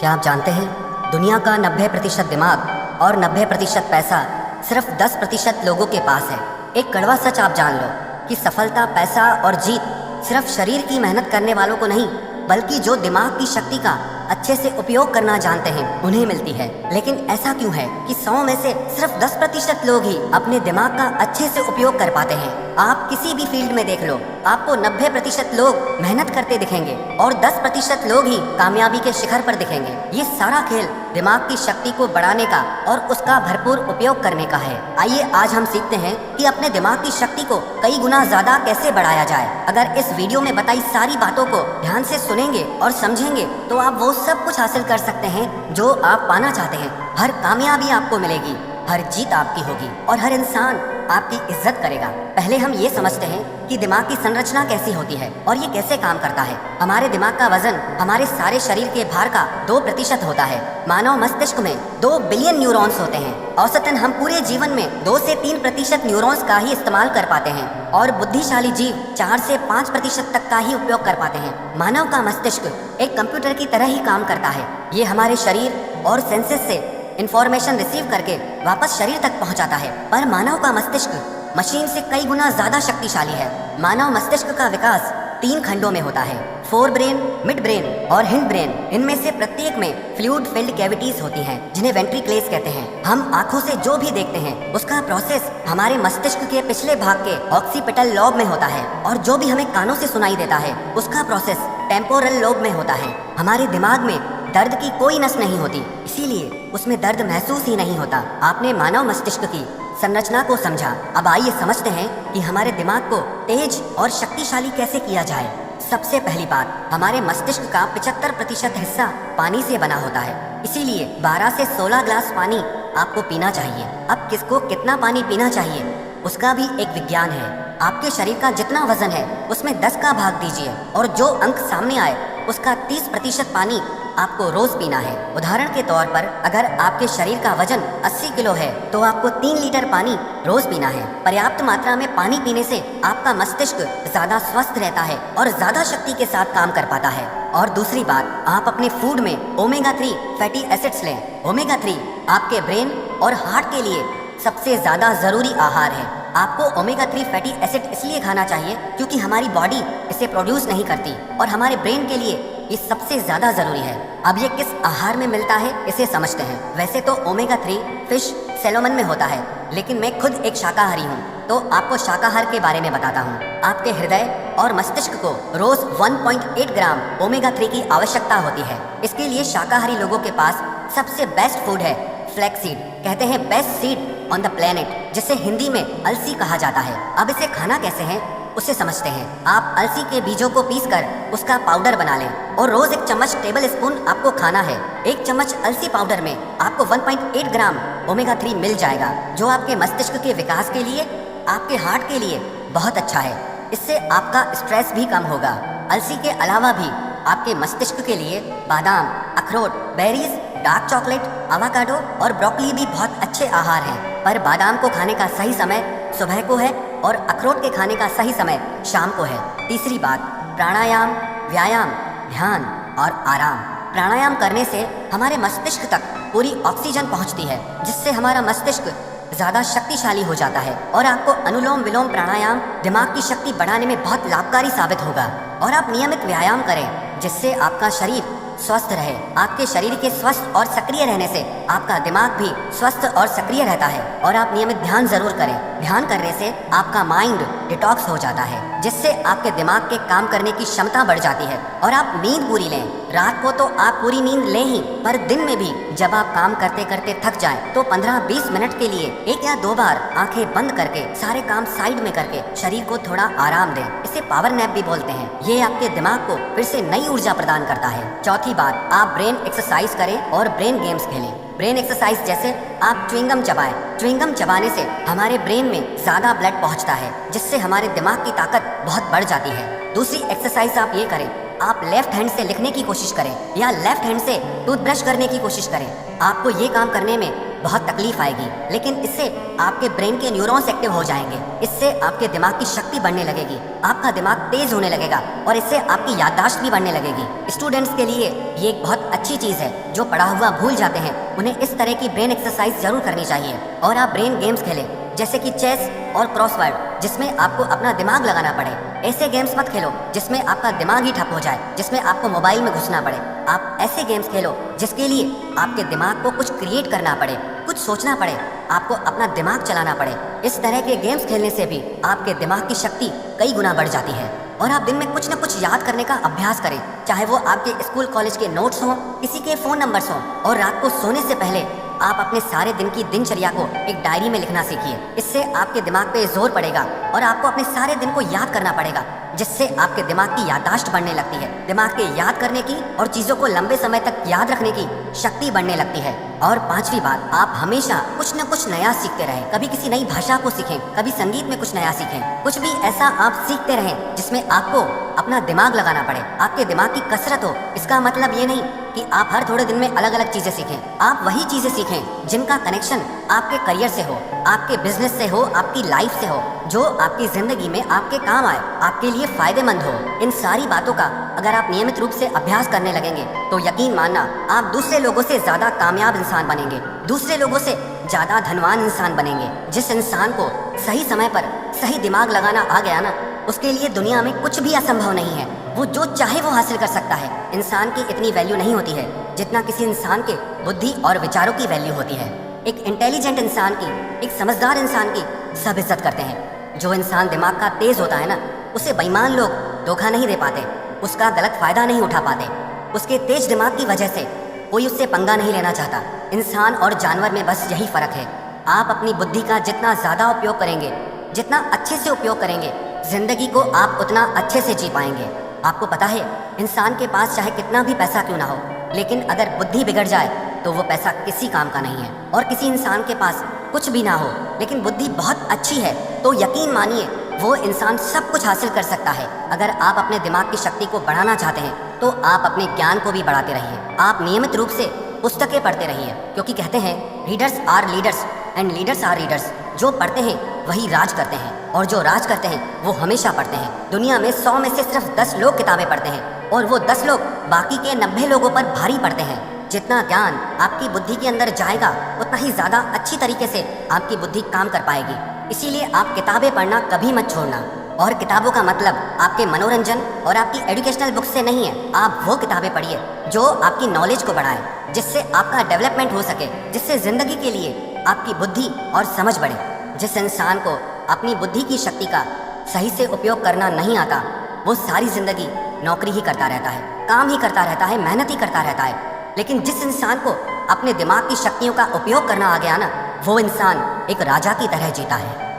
क्या आप जानते हैं दुनिया का 90% दिमाग और 90% पैसा सिर्फ 10% लोगों के पास है। एक कड़वा सच आप जान लो कि सफलता, पैसा और जीत सिर्फ शरीर की मेहनत करने वालों को नहीं, बल्कि जो दिमाग की शक्ति का अच्छे से उपयोग करना जानते हैं उन्हें मिलती है। लेकिन ऐसा क्यों है कि 100 में से सिर्फ 10% लोग ही अपने दिमाग का अच्छे से उपयोग कर पाते हैं? आप किसी भी फील्ड में देख लो, आपको 90% लोग मेहनत करते दिखेंगे और 10% लोग ही कामयाबी के शिखर पर दिखेंगे। ये सारा खेल दिमाग की शक्ति को बढ़ाने का और उसका भरपूर उपयोग करने का है। आइए आज हम सीखते हैं कि अपने दिमाग की शक्ति को कई गुना ज्यादा कैसे बढ़ाया जाए। अगर इस वीडियो में बताई सारी बातों को ध्यान से सुनेंगे और समझेंगे तो आप वो सब कुछ हासिल कर सकते हैं जो आप पाना चाहते हैं। हर कामयाबी आपको मिलेगी, हर जीत आपकी होगी और हर इंसान आपकी इज्जत करेगा। पहले हम ये समझते हैं कि दिमाग की संरचना कैसी होती है और ये कैसे काम करता है। हमारे दिमाग का वजन हमारे सारे शरीर के भार का 2% होता है। मानव मस्तिष्क में 2 बिलियन न्यूरॉन्स होते हैं। औसतन हम पूरे जीवन में 2 से 3% न्यूरॉन्स का ही इस्तेमाल कर पाते हैं और बुद्धिशाली जीव 4 से 5% तक का ही उपयोग कर पाते हैं। मानव का मस्तिष्क एक कंप्यूटर की तरह ही काम करता है। ये हमारे शरीर और सेंसेस से इंफॉर्मेशन रिसीव करके वापस शरीर तक पहुंचाता है। पर मानव का मस्तिष्क मशीन से कई गुना ज्यादा शक्तिशाली है। मानव मस्तिष्क का विकास 3 खंडों में होता है, फोर ब्रेन, मिड ब्रेन और हिंड ब्रेन। इनमें से प्रत्येक में फ्लूइड फिल्ड कैविटीज होती हैं जिन्हें वेंट्रिक्लेस कहते हैं। हम आंखों से जो भी देखते हैं उसका प्रोसेस हमारे मस्तिष्क के पिछले भाग के ऑक्सीपिटल लोब में होता है और जो भी हमें कानों से सुनाई देता है उसका प्रोसेस टेम्पोरल लोब में होता है। हमारे दिमाग में दर्द की कोई नस नहीं होती, इसीलिए उसमें दर्द महसूस ही नहीं होता। आपने मानव मस्तिष्क की संरचना को समझा। अब आइए समझते हैं कि हमारे दिमाग को तेज और शक्तिशाली कैसे किया जाए। सबसे पहली बात, हमारे मस्तिष्क का 75% हिस्सा पानी से बना होता है, इसीलिए 12 से 16 ग्लास पानी आपको पीना चाहिए। अब किसको कितना पानी पीना चाहिए उसका भी एक विज्ञान है। आपके शरीर का जितना वजन है उसमें 10 का भाग दीजिए और जो अंक सामने आए उसका 30% पानी आपको रोज पीना है। उदाहरण के तौर पर अगर आपके शरीर का वजन 80 किलो है तो आपको 3 लीटर पानी रोज पीना है। पर्याप्त मात्रा में पानी पीने से आपका मस्तिष्क ज्यादा स्वस्थ रहता है और ज्यादा शक्ति के साथ काम कर पाता है। और दूसरी बात, आप अपने फूड में ओमेगा 3 फैटी एसिड्स लें। ओमेगा 3 आपके ब्रेन और हार्ट के लिए सबसे ज्यादा जरूरी आहार है। आपको ओमेगा 3 फैटी एसिड इसलिए खाना चाहिए क्योंकि हमारी बॉडी इसे प्रोड्यूस नहीं करती और हमारे ब्रेन के लिए ये सबसे ज्यादा जरूरी है। अब ये किस आहार में मिलता है इसे समझते हैं। वैसे तो ओमेगा 3 फिश, सैल्मन में होता है, लेकिन मैं खुद एक शाकाहारी हूँ तो आपको शाकाहार के बारे में बताता हूँ। आपके हृदय और मस्तिष्क को रोज 1.8 ग्राम ओमेगा 3 की आवश्यकता होती है। इसके लिए शाकाहारी लोगों के पास सबसे बेस्ट फूड है फ्लैक्स सीड। कहते हैं best seed on the planet, जिसे हिंदी में अलसी कहा जाता है। अब इसे खाना कैसे है उसे समझते हैं। आप अलसी के बीजों को पीसकर उसका पाउडर बना लें और रोज 1 चम्मच टेबल स्पून आपको खाना है। 1 चम्मच अलसी पाउडर में आपको 1.8 ग्राम ओमेगा 3 मिल जाएगा, जो आपके मस्तिष्क के विकास के लिए, आपके हार्ट के लिए बहुत अच्छा है। इससे आपका स्ट्रेस भी कम होगा। अलसी के अलावा भी आपके मस्तिष्क के लिए बादाम, अखरोट, बेरीज, डार्क चॉकलेट, अवाकाडो और ब्रोकली भी बहुत अच्छे आहार हैं। पर बादाम को खाने का सही समय सुबह को है और अखरोट के खाने का सही समय शाम को है। तीसरी बात, प्राणायाम, व्यायाम, ध्यान और आराम। प्राणायाम करने से हमारे मस्तिष्क तक पूरी ऑक्सीजन पहुंचती है, जिससे हमारा मस्तिष्क ज्यादा शक्तिशाली हो जाता है और आपको अनुलोम विलोम प्राणायाम दिमाग की शक्ति बढ़ाने में बहुत लाभकारी साबित होगा। और आप नियमित व्यायाम करें जिससे आपका शरीर स्वस्थ रहे। आपके शरीर के स्वस्थ और सक्रिय रहने से आपका दिमाग भी स्वस्थ और सक्रिय रहता है। और आप नियमित ध्यान जरूर करें। ध्यान करने से आपका माइंड डिटॉक्स हो जाता है, जिससे आपके दिमाग के काम करने की क्षमता बढ़ जाती है। और आप नींद पूरी लें। रात को तो आप पूरी नींद लें ही, पर दिन में भी जब आप काम करते करते थक जाएं तो 15-20 मिनट के लिए 1 या 2 बार आंखें बंद करके सारे काम साइड में करके शरीर को थोड़ा आराम दें। इसे पावर नैप भी बोलते हैं। ये आपके दिमाग को फिर से नई ऊर्जा प्रदान करता है। चौथी बात, आप ब्रेन एक्सरसाइज करें और ब्रेन गेम्स खेलें। ब्रेन एक्सरसाइज जैसे आप च्युइंगम चबाएं। च्युइंगम चबाने से हमारे ब्रेन में ज्यादा ब्लड पहुंचता है, जिससे हमारे दिमाग की ताकत बहुत बढ़ जाती है। दूसरी एक्सरसाइज आप ये करें, आप लेफ्ट हैंड से लिखने की कोशिश करें या लेफ्ट हैंड से टूथब्रश करने की कोशिश करें। आपको ये काम करने में बहुत तकलीफ आएगी, लेकिन इससे आपके ब्रेन के न्यूरॉन्स एक्टिव हो जाएंगे। इससे आपके दिमाग की शक्ति बढ़ने लगेगी, आपका दिमाग तेज होने लगेगा और इससे आपकी याददाश्त भी बढ़ने लगेगी। स्टूडेंट्स के लिए ये एक बहुत अच्छी चीज़ है। जो पढ़ा हुआ भूल जाते हैं उन्हें इस तरह की ब्रेन एक्सरसाइज जरूर करनी चाहिए। और आप ब्रेन गेम्स खेलें जैसे कि चेस और क्रॉसवर्ड, जिसमें आपको अपना दिमाग लगाना पड़े। ऐसे गेम्स मत खेलो जिसमें आपका दिमाग ही ठप हो जाए, जिसमें आपको मोबाइल में घुसना पड़े। आप ऐसे गेम्स खेलो जिसके लिए आपके दिमाग को कुछ क्रिएट करना पड़े, कुछ सोचना पड़े, आपको अपना दिमाग चलाना पड़े। इस तरह के गेम्स खेलने से भी आपके दिमाग की शक्ति कई गुना बढ़ जाती है। और आप दिन में कुछ न कुछ याद करने का अभ्यास करें, चाहे वो आपके स्कूल कॉलेज के नोट्स हों, किसी के फ़ोन नंबर्स हों। और रात को सोने से पहले आप अपने सारे दिन की दिनचर्या को एक डायरी में लिखना सीखिए। इससे आपके दिमाग पे जोर पड़ेगा और आपको अपने सारे दिन को याद करना पड़ेगा, जिससे आपके दिमाग की याददाश्त बढ़ने लगती है। दिमाग के याद करने की और चीज़ों को लंबे समय तक याद रखने की शक्ति बढ़ने लगती है। और पांचवी बात, आप हमेशा कुछ न कुछ नया सीखते रहें। कभी किसी नई भाषा को सीखें, कभी संगीत में कुछ नया सीखें। कुछ भी ऐसा आप सीखते रहें जिसमें आपको अपना दिमाग लगाना पड़े, आपके दिमाग की कसरत हो। इसका मतलब ये नहीं कि आप हर थोड़े दिन में अलग अलग चीजें सीखें। आप वही चीजें सीखें जिनका कनेक्शन आपके करियर से हो, आपके बिजनेस से हो, आपकी लाइफ से हो, जो आपकी जिंदगी में आपके काम आए, आपके लिए फायदेमंद हो। इन सारी बातों का अगर आप नियमित रूप से अभ्यास करने लगेंगे तो यकीन मानना, आप दूसरे लोगों से ज्यादा कामयाब इंसान बनेंगे, दूसरे लोगों से ज्यादा धनवान इंसान बनेंगे। जिस इंसान को सही समय पर सही दिमाग लगाना आ गया ना, उसके लिए दुनिया में कुछ भी असंभव नहीं है। वो जो चाहे वो हासिल कर सकता है। इंसान की इतनी वैल्यू नहीं होती है जितना किसी इंसान के बुद्धि और विचारों की वैल्यू होती है। एक इंटेलिजेंट इंसान की, एक समझदार इंसान की सब इज्जत करते हैं। जो इंसान दिमाग का तेज होता है ना, उसे बेईमान लोग धोखा नहीं दे पाते, उसका गलत फायदा नहीं उठा पाते। उसके तेज दिमाग की वजह से कोई उससे पंगा नहीं लेना चाहता। इंसान और जानवर में बस यही फर्क है। आप अपनी बुद्धि का जितना ज्यादा उपयोग करेंगे, जितना अच्छे से उपयोग करेंगे, जिंदगी को आप उतना अच्छे से जी पाएंगे। आपको पता है, इंसान के पास चाहे कितना भी पैसा क्यों ना हो, लेकिन अगर बुद्धि बिगड़ जाए तो वो पैसा किसी काम का नहीं है। और किसी इंसान के पास कुछ भी ना हो लेकिन बुद्धि बहुत अच्छी है तो यकीन मानिए वो इंसान सब कुछ हासिल कर सकता है। अगर आप अपने दिमाग की शक्ति को बढ़ाना चाहते हैं तो आप अपने ज्ञान को भी बढ़ाते रहिए। आप नियमित रूप से पुस्तकें पढ़ते रहिए, क्योंकि कहते हैं readers are leaders and leaders are readers. जो पढ़ते हैं वही राज करते हैं, और जो राज करते हैं वो हमेशा पढ़ते हैं। दुनिया में 100 में से सिर्फ 10 लोग किताबें पढ़ते हैं, और वो 10 लोग बाकी के 90 लोगों पर भारी पड़ते हैं। जितना ज्ञान आपकी बुद्धि के अंदर जाएगा उतना ही ज़्यादा अच्छी तरीके से आपकी बुद्धि काम कर पाएगी। इसीलिए आप किताबें पढ़ना कभी मत छोड़ना। और किताबों का मतलब आपके मनोरंजन और आपकी एजुकेशनल बुक्स से नहीं है। आप वो किताबें पढ़िए जो आपकी नॉलेज को बढ़ाए, जिससे आपका डेवलपमेंट हो सके, जिससे ज़िंदगी के लिए आपकी बुद्धि और समझ बढ़े। जिस इंसान को अपनी बुद्धि की शक्ति का सही से उपयोग करना नहीं आता, वो सारी ज़िंदगी नौकरी ही करता रहता है, काम ही करता रहता है, मेहनत ही करता रहता है। लेकिन जिस इंसान को अपने दिमाग की शक्तियों का उपयोग करना आ गया ना, वो इंसान एक राजा की तरह जीता है।